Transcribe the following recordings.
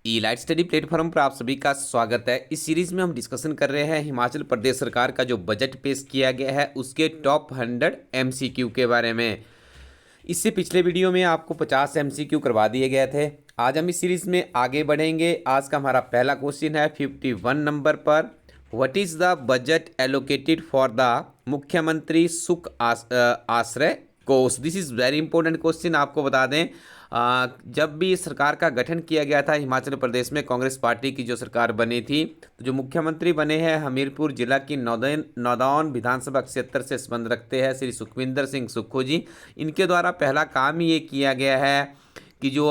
ई light study platform पर आप सभी का स्वागत है। इस सीरीज में हम डिस्कशन कर रहे हैं हिमाचल प्रदेश सरकार का जो बजट पेश किया गया है उसके टॉप 100 एमसीक्यू के बारे में। इससे पिछले वीडियो में आपको 50 एमसीक्यू करवा दिए गए थे। आज हम इस सीरीज में आगे बढ़ेंगे। आज का हमारा पहला क्वेश्चन है 51 नंबर पर। What is the budget allocated for the मुख्यमंत्री सुख आश्रय कोष। This is very important question. आपको बता दें जब भी सरकार का गठन किया गया था हिमाचल प्रदेश में, कांग्रेस पार्टी की जो सरकार बनी थी, तो जो मुख्यमंत्री बने हैं हमीरपुर जिला की नौदौन विधानसभा क्षेत्र से संबंध रखते हैं श्री सुखविंदर सिंह सुक्खू जी। इनके द्वारा पहला काम ये किया गया है कि जो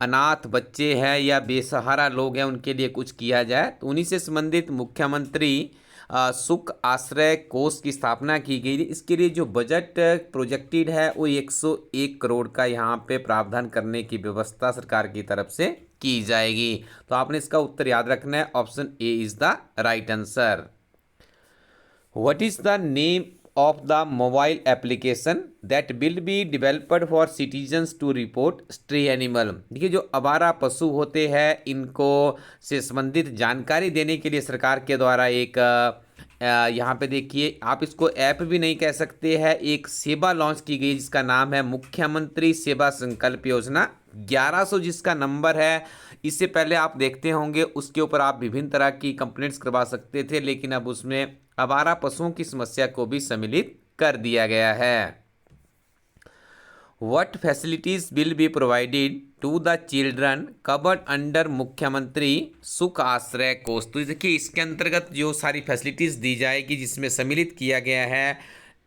अनाथ बच्चे हैं या बेसहारा लोग हैं उनके लिए कुछ किया जाए, तो उन्हीं से संबंधित मुख्यमंत्री सुख आश्रय कोष की स्थापना की गई। इसके लिए जो बजट प्रोजेक्टेड है वो 101 करोड़ का यहाँ पे प्रावधान करने की व्यवस्था सरकार की तरफ से की जाएगी। तो आपने इसका उत्तर याद रखना है। Option A is the right answer. What is the name of the mobile application that will be developed for citizens to report stray animal। देखिए जो आवारा पशु होते हैं इनको से संबंधित जानकारी देने के लिए सरकार के द्वारा एक यहाँ पे देखिए, आप इसको ऐप भी नहीं कह सकते हैं, एक सेवा लॉन्च की गई जिसका नाम है मुख्यमंत्री सेवा संकल्प योजना 1100 जिसका नंबर है। इससे पहले आप देखते होंगे उसके ऊपर आप विभिन्न तरह की कंप्लेंट्स करवा सकते थे, लेकिन अब उसमें आवारा पशुओं की समस्या को भी सम्मिलित कर दिया गया है। What facilities will be provided to the children covered under मुख्यमंत्री सुख आश्रय कोष। तो देखिए इसके अंतर्गत जो सारी फैसिलिटीज दी जाएगी जिसमें सम्मिलित किया गया है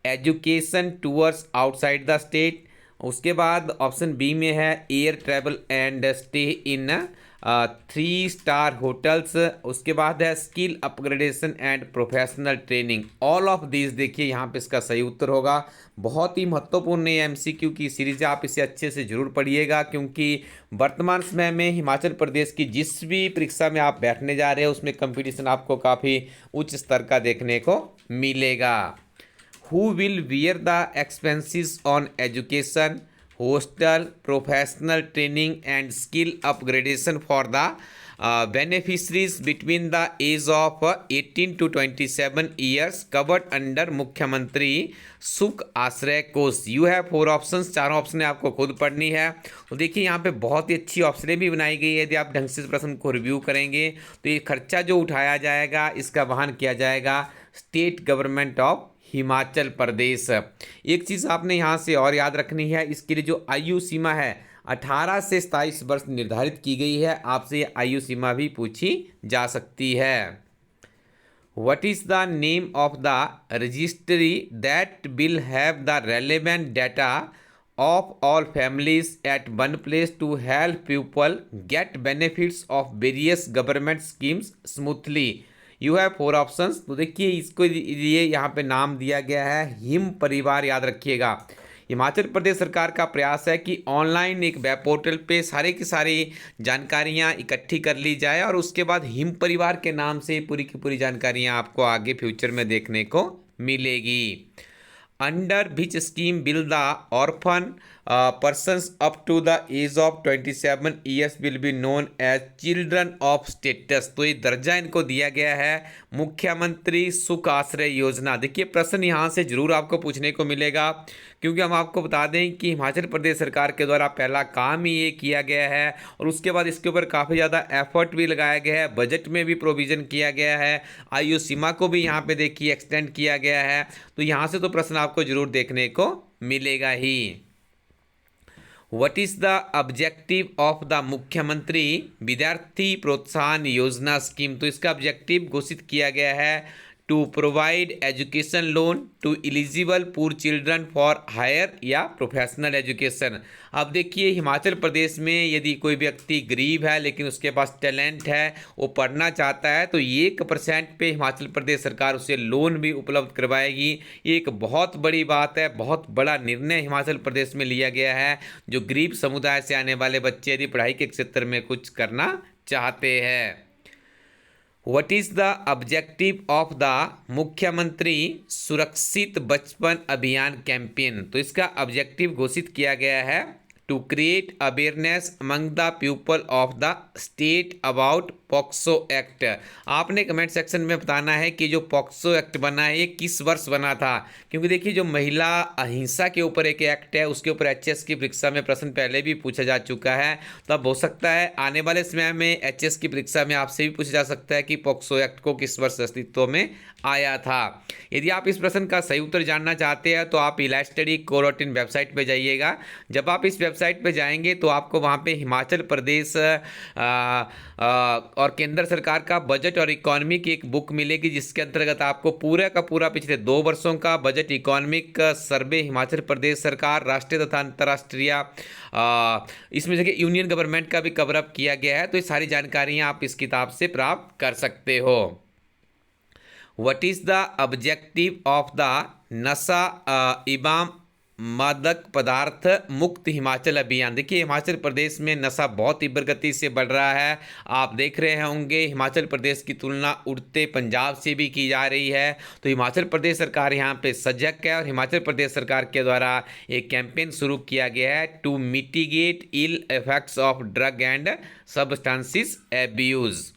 education tours outside the state. उसके बाद ऑप्शन बी में है air travel and stay in 3 star hotels. उसके बाद है skill upgradation and professional training. All of this देखिए यहाँ पे इसका सही उत्तर होगा। बहुत ही महत्वपूर्ण एमसीक्यू की सीरीज है, आप इसे अच्छे से जरूर पढ़िएगा, क्योंकि वर्तमान समय में हिमाचल प्रदेश की जिस भी परीक्षा में आप बैठने जा रहे हैं उसमें कंपटीशन आपको काफ़ी उच्च स्तर का देखने को मिलेगा। Who will bear the expenses on education hostel professional training and skill upgradation for the beneficiaries between the age of 18 to 27 years covered under मुख्यमंत्री सुख आश्रय कोष। यू है 4 ऑप्शंस, चारों ऑप्शन आपको खुद पढ़नी है। तो देखिए यहाँ पे बहुत ही अच्छी ऑप्शनें भी बनाई गई है। यदि आप ढंग से इस प्रश्न को रिव्यू करेंगे तो ये खर्चा जो उठाया जाएगा इसका वहन किया जाएगा state government of Himachal Pradesh. एक चीज़ आपने यहाँ से और याद रखनी है, इसके लिए जो आयु सीमा है 18 से 27 वर्ष निर्धारित की गई है। आपसे ये आयु सीमा भी पूछी जा सकती है। What is the name of the registry that will have the relevant data of all families at one place to help people get benefits of various government schemes smoothly. You have 4 options. तो देखिए इसको लिए यहाँ पे नाम दिया गया है हिम परिवार। याद रखिएगा हिमाचल प्रदेश सरकार का प्रयास है कि ऑनलाइन एक वेब पोर्टल पे सारे की सारी जानकारियाँ इकट्ठी कर ली जाए और उसके बाद हिम परिवार के नाम से पूरी की पूरी जानकारियाँ आपको आगे फ्यूचर में देखने को मिलेगी। Under which scheme will the orphan persons up to the age of 27 years will be known as children of status। तो ये दर्जा इनको दिया गया है मुख्यमंत्री सुख आश्रय योजना। देखिए प्रश्न यहाँ से जरूर आपको पूछने को मिलेगा, क्योंकि हम आपको बता दें कि हिमाचल प्रदेश सरकार के द्वारा पहला काम ही ये किया गया है और उसके बाद इसके ऊपर काफ़ी ज़्यादा एफर्ट भी लगाया गया है, बजट में भी प्रोविज़न किया गया है, आयु सीमा को भी यहाँ पे देखिए एक्सटेंड किया गया है। तो यहाँ से तो प्रश्न आपको जरूर देखने को मिलेगा ही। What is the objective of the Mukhyamantri Vidyarthi प्रोत्साहन योजना स्कीम। तो इसका ऑब्जेक्टिव घोषित किया गया है to provide education loan to eligible poor children for higher या प्रोफेशनल एजुकेशन। अब देखिए हिमाचल प्रदेश में यदि कोई व्यक्ति गरीब है लेकिन उसके पास टैलेंट है, वो पढ़ना चाहता है, तो 1% पे हिमाचल प्रदेश सरकार उसे लोन भी उपलब्ध करवाएगी। ये एक बहुत बड़ी बात है, बहुत बड़ा निर्णय हिमाचल प्रदेश में लिया गया है। जो गरीब समुदाय से आने वाले बच्चे यदि पढ़ाई के क्षेत्र में कुछ करना चाहते हैं। What is the objective of the मुख्यमंत्री सुरक्षित बचपन अभियान कैंपेन। तो इसका ऑब्जेक्टिव घोषित किया गया है to create awareness among the people of the state about POCSO act. आपने कमेंट सेक्शन में बताना है कि जो पॉक्सो एक्ट बना है ये किस वर्ष बना था, क्योंकि देखिए जो महिला अहिंसा के ऊपर एक एक्ट है उसके ऊपर एचएस की परीक्षा में प्रश्न पहले भी पूछा जा चुका है। तो अब हो सकता है आने वाले समय में एचएस की परीक्षा में आपसे भी पूछा जा सकता है कि पॉक्सो एक्ट को किस वर्ष अस्तित्व में आया था। यदि आप इस प्रश्न का सही उत्तर जानना चाहते हैं तो आप इलाइट स्टडी को.इन वेबसाइट पे जाइएगा। जब आप इस वेबसाइट पे जाएंगे तो आपको वहाँ पे हिमाचल प्रदेश और केंद्र सरकार का बजट और इकोनॉमी की एक बुक मिलेगी, जिसके अंतर्गत आपको पूरा का पूरा पिछले 2 वर्षों का budget economic survey Himachal Pradesh सरकार, राष्ट्रीय तथा अंतर्राष्ट्रीय इसमें जगह यूनियन गवर्नमेंट का भी कवर अप किया गया है। तो ये सारी जानकारियाँ आप इस किताब से प्राप्त कर सकते हो। What is the objective of the नशा एवं मादक पदार्थ मुक्त हिमाचल अभियान? देखिए हिमाचल प्रदेश में नशा बहुत तीव्र गति से बढ़ रहा है। आप देख रहे होंगे हिमाचल प्रदेश की तुलना उड़ते पंजाब से भी की जा रही है। तो हिमाचल प्रदेश सरकार यहाँ पे सजग है और हिमाचल प्रदेश सरकार के द्वारा एक कैंपेन शुरू किया गया है to mitigate ill effects of drug and substances abuse.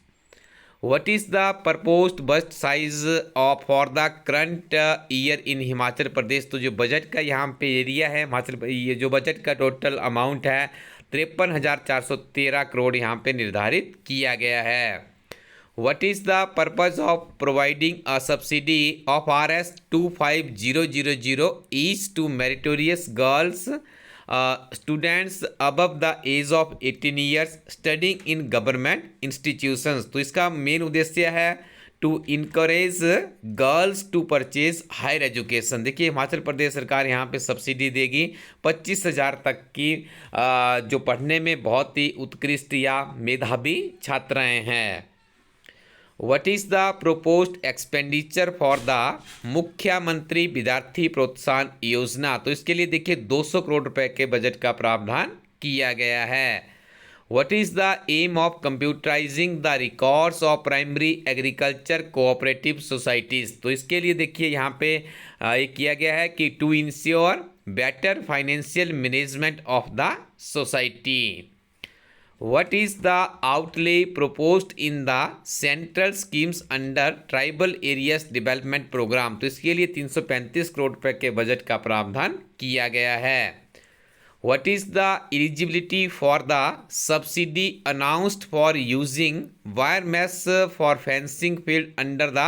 What is the proposed budget size of for the current year in Himachal Pradesh? तो जो बजट का यहाँ पे एरिया है हिमाचल, ये जो बजट का टोटल अमाउंट है 53,413 करोड़ यहाँ पे निर्धारित किया गया है। What is the purpose of providing a subsidy of Rs 25,000 each to meritorious girls students above the age of 18 years studying in government institutions? तो इसका मेन उद्देश्य है to encourage girls to purchase higher education. देखिए हिमाचल प्रदेश सरकार यहाँ पे subsidy देगी 25,000 तक की जो पढ़ने में बहुत ही उत्कृष्ट या मेधावी छात्राएं हैं। What is the proposed expenditure for the मुख्यमंत्री विद्यार्थी प्रोत्साहन योजना? तो इसके लिए देखिए 200 करोड़ रुपए के बजट का प्रावधान किया गया है। What is the aim of computerizing the records of primary agriculture cooperative societies? तो इसके लिए देखिए यहाँ पे ये किया गया है कि to ensure better financial management of the society. What is the outlay proposed in the central schemes under tribal areas development program? तो इसके लिए 335 करोड़ रुपए के बजट का प्रावधान किया गया है। What is the eligibility for the subsidy announced for using wire mesh for fencing field under the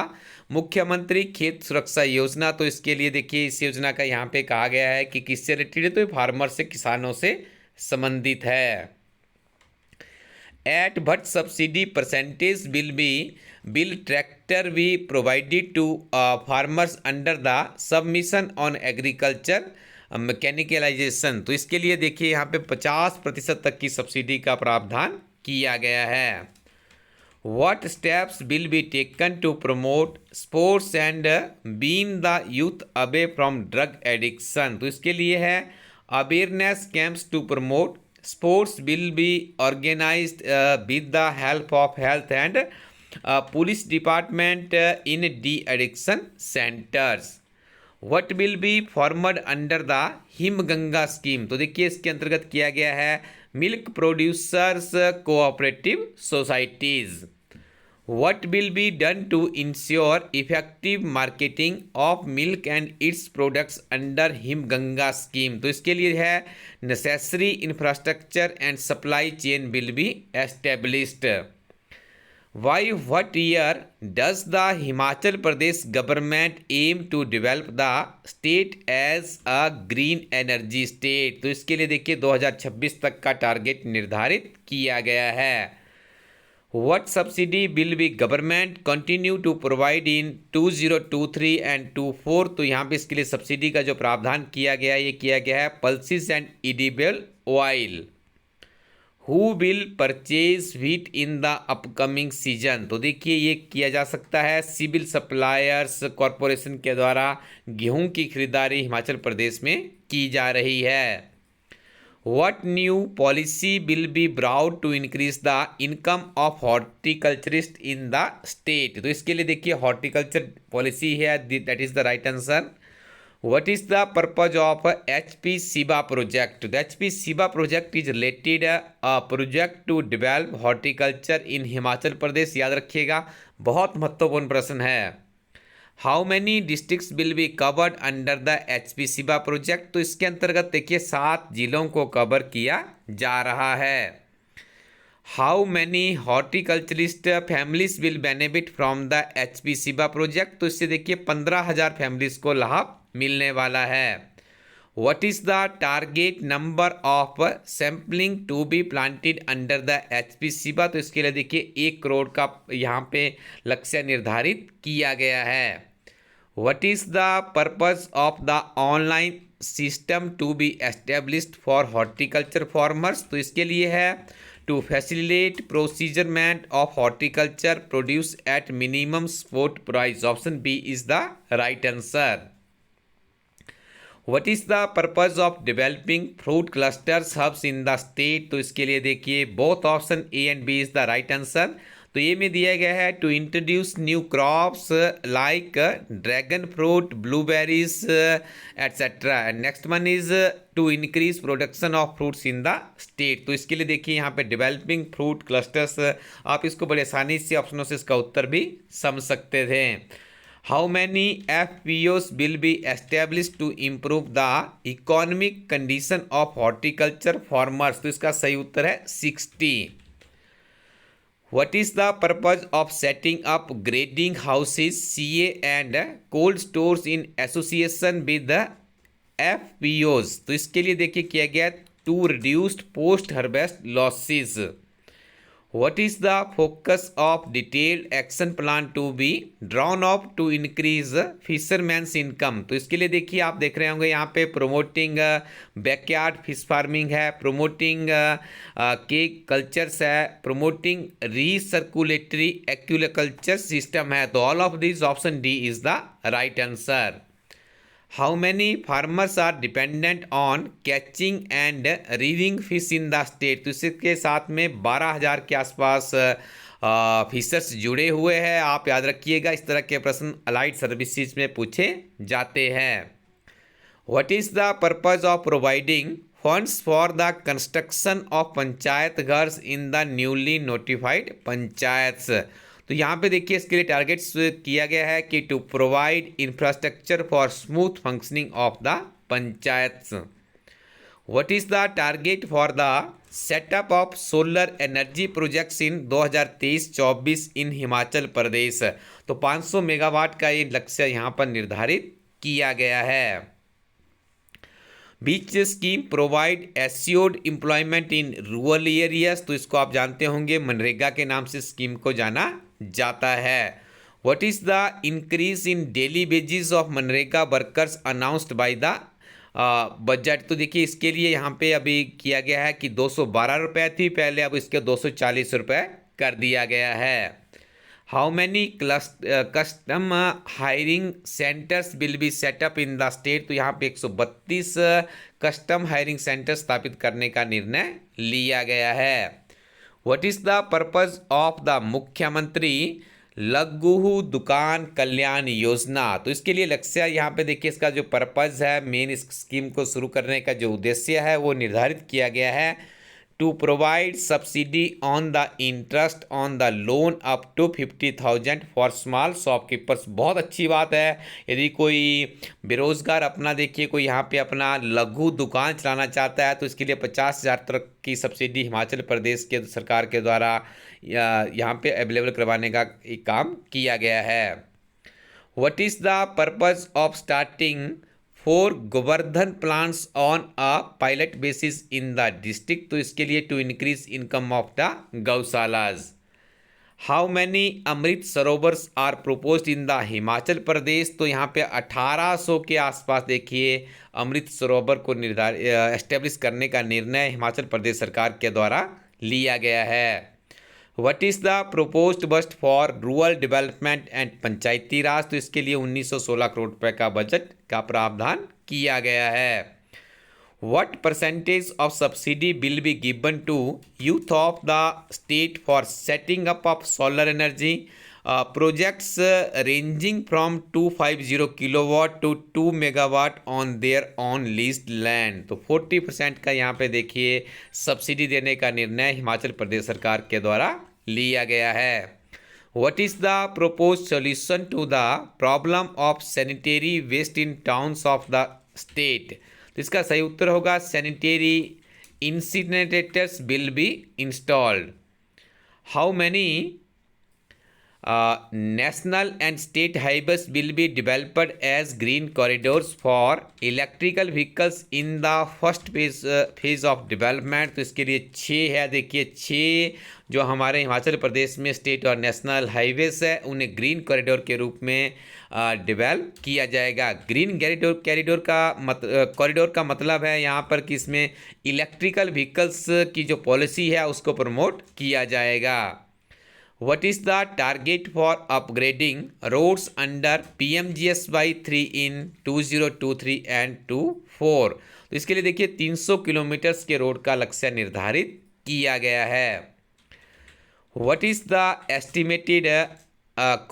मुख्यमंत्री खेत सुरक्षा योजना? तो इसके लिए देखिए इस योजना का यहाँ पे कहा गया है कि किससे रिलेटेड है, तो फार्मर से, किसानों से संबंधित है। At what subsidy percentage will tractor be provided to farmers under the submission on agriculture mechanicalization? तो इसके लिए देखिए यहाँ पे 50% तक की सब्सिडी का प्रावधान किया गया है। What steps will be taken to promote sports and wean the youth away from drug addiction? तो इसके लिए है awareness camps to promote sports will be organized with the help of health and police department in de-addiction centers. What will be formed under the Himganga scheme? तो देखिए इसके अंतर्गत किया गया है milk producers cooperative societies. What will be done to ensure effective marketing of milk and its products under Himganga scheme? तो इसके लिए है necessary infrastructure and supply chain will be established. By what year does the Himachal Pradesh government aim to develop the state as a green energy state? तो इसके लिए देखिए 2026 तक का टारगेट निर्धारित किया गया है। What subsidy will be government continue to provide in 2023 and 24? तो यहाँ पे इसके लिए सब्सिडी का जो प्रावधान किया गया है ये किया गया है pulses and edible oil. Who will purchase wheat in the upcoming season? तो देखिए ये किया जा सकता है सिविल सप्लायर्स कॉरपोरेशन के द्वारा गेहूं की खरीदारी हिमाचल प्रदेश में की जा रही है। What new policy will be brought to increase the income of horticulturist in the state? तो इसके लिए देखिए हॉर्टिकल्चर पॉलिसी है, that is the right answer. What is the purpose of HP Shiba project? The HP Shiba project is related a project to develop horticulture in Himachal Pradesh. याद रखिएगा, बहुत महत्वपूर्ण प्रश्न है। How many districts will be covered under the HP Shiba project? तो इसके अंतर्गत देखिए 7 जिलों को कवर किया जा रहा है। How many horticulturist families will benefit from the HP Shiba project? तो इससे देखिए 15,000 फैमिलीज को लाभ मिलने वाला है। What is the target number of sampling to be planted under the HP Shiba? तो इसके लिए देखिए 1 करोड़ का यहाँ पे लक्ष्य निर्धारित किया गया है। What is the purpose of the online system to be established for horticulture farmers? तो इसके लिए है to facilitate procurement of horticulture produce at minimum support price. Option B is the right answer. What is the purpose of developing fruit clusters hubs in the state? तो इसके लिए देखिए both option A and B is the right answer. तो ये में दिया गया है to introduce new crops like dragon fruit, blueberries etcetera. And next one is to increase production of fruits in the state. तो इसके लिए देखिए यहाँ पे डेवलपिंग फ्रूट क्लस्टर्स, आप इसको बड़ी आसानी से ऑप्शनों से इसका उत्तर भी समझ सकते थे। How many FPOs will be establish to improve the economic condition of horticulture farmers? तो इसका सही उत्तर है 60। What is the purpose of setting up grading houses, CA and cold stores in association with the FPOs? तो इसके लिए देखिए किया गया to reduced post harvest losses. What is the focus of detailed action plan to be drawn up to increase fishermen's income? तो इसके लिए देखिए आप देख रहे होंगे यहाँ पे प्रोमोटिंग बैकयार्ड फिश फार्मिंग है, प्रोमोटिंग केक कल्चर्स है, प्रोमोटिंग रीसर्कुलेटरी एक्वाकल्चर सिस्टम है। तो all of this option D is the right answer. How many farmers are dependent on catching and rearing fish in the state? तो इसके साथ में 12,000 के आसपास फिशर्स जुड़े हुए हैं। आप याद रखिएगा, इस तरह के प्रश्न अलाइड सर्विसेज में पूछे जाते हैं। What is the purpose of providing funds for the construction of panchayat ghars in the newly notified panchayats? तो यहाँ पे देखिए इसके लिए टारगेट्स किया गया है कि to provide infrastructure for smooth functioning of the panchayats. What is the target for the setup of solar energy projects in 2023-24 in Himachal Pradesh? तो 500 मेगावाट का ये लक्ष्य यहाँ पर निर्धारित किया गया है। Which scheme provide assured employment in rural areas? तो इसको आप जानते होंगे, मनरेगा के नाम से स्कीम को जाना जाता है। What is the increase in daily wages of MNREGA workers announced by the budget? तो देखिए इसके लिए यहाँ पे अभी किया गया है कि 212 रुपये थी पहले, अब इसके 240 रुपये कर दिया गया है। How many custom hiring centres will be set up in the state? तो यहाँ पे 132 कस्टम हायरिंग सेंटर स्थापित करने का निर्णय लिया गया है। What is the purpose of the मुख्यमंत्री लघु दुकान कल्याण योजना? तो इसके लिए लक्ष्य यहाँ पे देखिए इसका जो पर्पज है, मेन इस स्कीम को शुरू करने का जो उद्देश्य है वो निर्धारित किया गया है to provide subsidy on the interest on the loan up to 50,000 for small shopkeepers. बहुत अच्छी बात है, यदि कोई बेरोजगार अपना देखिए कोई यहाँ पे अपना लघु दुकान चलाना चाहता है तो इसके लिए 50,000 तक की सब्सिडी हिमाचल प्रदेश के सरकार के द्वारा यहाँ पे अवेलेबल करवाने का एक काम किया गया है। What is the purpose of starting 4 Govardhan plants on a pilot basis in the district? तो इसके लिए to increase income of the gaushalas. How many Amrit Sarovars are proposed in the Himachal Pradesh? तो यहाँ पे 1800 के आसपास देखिए अमृत सरोवर को निर्धारित एस्टेब्लिश करने का निर्णय हिमाचल प्रदेश सरकार के द्वारा लिया गया है। What is the proposed budget for rural development and panchayati raj? तो इसके लिए 1916 करोड़ रुपए का बजट का प्रावधान किया गया है। What percentage of subsidy will be given to youth of the state for setting up of solar energy projects ranging from 250 kilowatt to 2 megawatt on their on leased land. तो 40% का यहाँ पे देखिए सब्सिडी देने का निर्णय हिमाचल प्रदेश सरकार के द्वारा लिया गया है। What is the proposed solution to the problem of sanitary waste in towns of the state. तो इसका सही उत्तर होगा sanitary incinerators will be installed. How many national and state highways will be developed as green corridors for electrical vehicles in the first phase of development। तो इसके लिए 6 है, देखिए 6 जो हमारे हिमाचल प्रदेश में स्टेट और नेशनल हाईवेज है उन्हें ग्रीन कॉरिडोर के रूप में डेवलप किया जाएगा। ग्रीन कॉरिडोर का मतलब है यहाँ पर कि इसमें इलेक्ट्रिकल व्हीकल्स की जो पॉलिसी है उसको प्रमोट किया जाएगा। What is the target for upgrading roads under PMGSY 3 in 2023 and 24? तो इसके लिए देखिए 300 किलोमीटर के रोड का लक्ष्य निर्धारित किया गया है। What is the estimated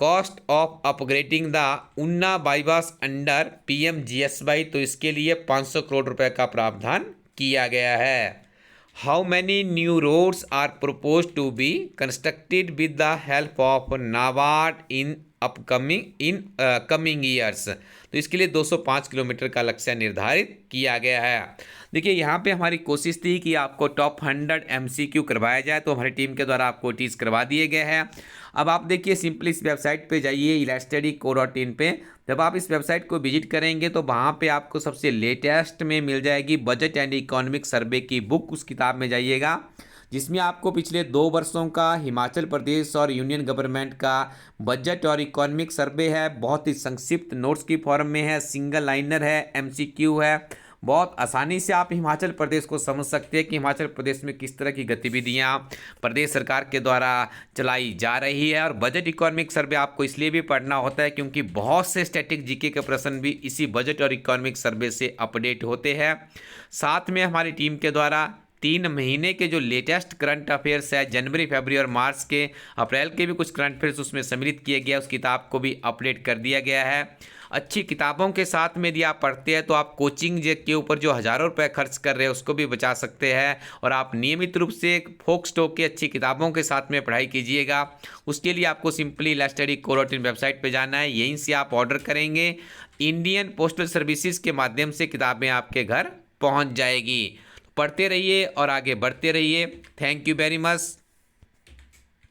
cost of upgrading the Unna bypass under PMGSY? तो इसके लिए 500 करोड़ रुपए का प्रावधान किया गया है। How many new roads are proposed to be constructed with the help of NABARD in coming years? तो इसके लिए 205 किलोमीटर का लक्ष्य निर्धारित किया गया है। देखिए यहाँ पे हमारी कोशिश थी कि आपको टॉप 100 MCQ करवाया जाए, तो हमारी टीम के द्वारा आपको टीज करवा दिए गए हैं। अब आप देखिए सिंपली इस वेबसाइट पे जाइए elaststudyco.in पे। जब आप इस वेबसाइट को विजिट करेंगे तो वहाँ पे आपको सबसे लेटेस्ट में मिल जाएगी बजट एंड इकोनॉमिक सर्वे की बुक। उस किताब में जाइएगा जिसमें आपको पिछले 2 वर्षों का हिमाचल प्रदेश और यूनियन गवर्नमेंट का बजट और इकोनॉमिक सर्वे है। बहुत ही संक्षिप्त नोट्स की फॉर्म में है, सिंगल लाइनर है, MCQ है। बहुत आसानी से आप हिमाचल प्रदेश को समझ सकते हैं कि हिमाचल प्रदेश में किस तरह की गतिविधियां प्रदेश सरकार के द्वारा चलाई जा रही है। और बजट इकोनॉमिक सर्वे आपको इसलिए भी पढ़ना होता है क्योंकि बहुत से स्टैटिक जीके के प्रश्न भी इसी बजट और इकोनॉमिक सर्वे से अपडेट होते हैं। साथ में हमारी टीम के द्वारा 3 महीने के जो लेटेस्ट करंट अफेयर्स है, जनवरी, फरवरी और मार्च के, अप्रैल के भी कुछ करंट अफेयर्स उसमें सम्मिलित किए गया, उस किताब को भी अपडेट कर दिया गया है। अच्छी किताबों के साथ में यदि आप पढ़ते हैं तो आप कोचिंग के ऊपर जो हज़ारों रुपए खर्च कर रहे हैं उसको भी बचा सकते हैं। और आप नियमित रूप से फोक स्टॉक की अच्छी किताबों के साथ में पढ़ाई कीजिएगा। उसके लिए आपको सिंपली elaststudyco.in वेबसाइट पे जाना है, यहीं से आप ऑर्डर करेंगे, इंडियन पोस्टल सर्विसेज के माध्यम से किताबें आपके घर पहुँच जाएगी। पढ़ते रहिए और आगे बढ़ते रहिए। Thank you very much.